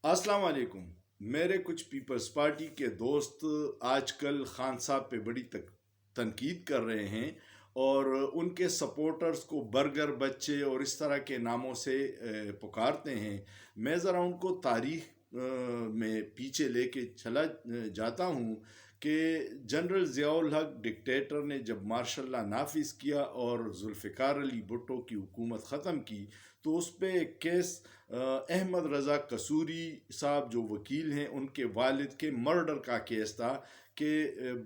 अस्सलाम वालेकुम। मेरे कुछ पीपल्स पार्टी के दोस्त आजकल खान साहब पे बड़ी तनकीद कर रहे हैं और उनके सपोर्टर्स को बर्गर बच्चे और इस तरह के नामों से पुकारते हैं। मैं ज़रा उनको तारीख में पीछे लेके चला जाता हूँ कि जनरल ज़ियाउल हक डिक्टेटर ने जब मार्शल लॉ नाफिज किया और जुल्फ़िकार अली भुट्टो की हुकूमत ख़त्म की तो उस पर एक केस अहमद रज़ा कसूरी साहब जो वकील हैं उनके वालिद के मर्डर का केस था कि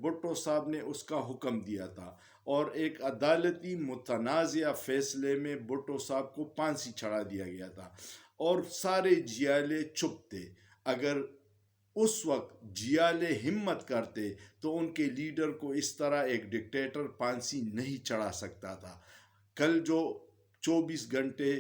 भुट्टो साहब ने उसका हुक्म दिया था और एक अदालती मुतनाज़िया फ़ैसले में भुट्टो साहब को फांसी चढ़ा दिया गया था और सारे जियाले चुप थे। अगर उस वक्त जियाले हिम्मत करते तो उनके लीडर को इस तरह एक डिक्टेटर फांसी नहीं चढ़ा सकता था। कल जो 24 घंटे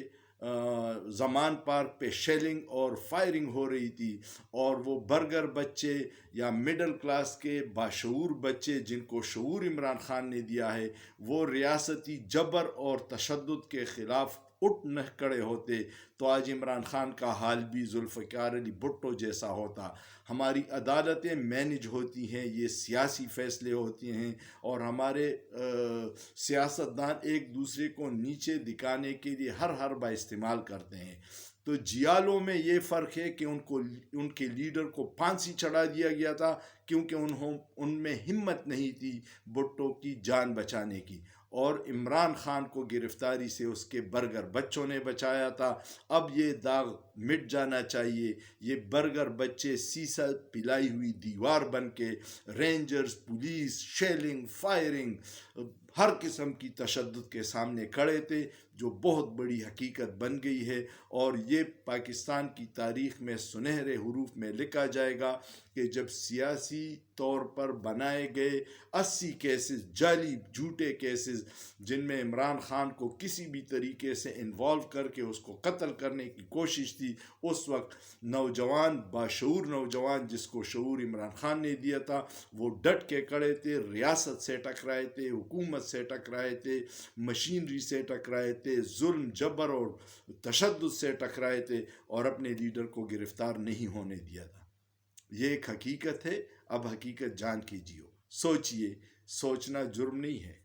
ज़मान पार्क पे शेलिंग और फायरिंग हो रही थी और वो बर्गर बच्चे या मिडिल क्लास के बाशऊर बच्चे जिनको शऊर इमरान खान ने दिया है वो रियासती जबर और तशद्दुद के ख़िलाफ़ उठ न खड़े होते तो आज इमरान खान का हाल भी जुल्फ़िकार अली भुट्टो जैसा होता। हमारी अदालतें मैनेज होती हैं, ये सियासी फ़ैसले होती हैं और हमारे सियासतदान एक दूसरे को नीचे दिखाने के लिए हर हरबा इस्तेमाल करते हैं। तो जियालों में ये फ़र्क है कि उनके लीडर को फांसी चढ़ा दिया गया था क्योंकि उनमें हिम्मत नहीं थी भुट्टो की जान बचाने की और इमरान खान को गिरफ्तारी से उसके बर्गर बच्चों ने बचाया था। अब ये दाग मिट जाना चाहिए। ये बर्गर बच्चे सीसा पिलाई हुई दीवार बन के रेंजर्स, पुलिस, शेलिंग, फायरिंग, हर किस्म की तशद्दुद के सामने खड़े थे जो बहुत बड़ी हकीकत बन गई है और ये पाकिस्तान की तारीख़ में सुनहरे हरूफ में लिखा जाएगा कि जब सियासी तौर पर बनाए गए 80 केसेस, जाली झूठे केसेस जिनमें इमरान खान को किसी भी तरीके से इन्वॉल्व करके उसको कत्ल करने की कोशिश थी, उस वक्त नौजवान, बाशऊर नौजवान जिसको शऊर इमरान खान ने दिया था वो डट के खड़े थे, रियासत से टकराए थे, हुकूमत से टकराए थे, मशीनरी से टकराए थे, जुल्म, जबर और तशद्दुद से टकराए थे और अपने लीडर को गिरफ्तार नहीं होने दिया था। ये एक हकीकत है। अब हकीकत जान के जियो, सोचिए। सोचना जुर्म नहीं है।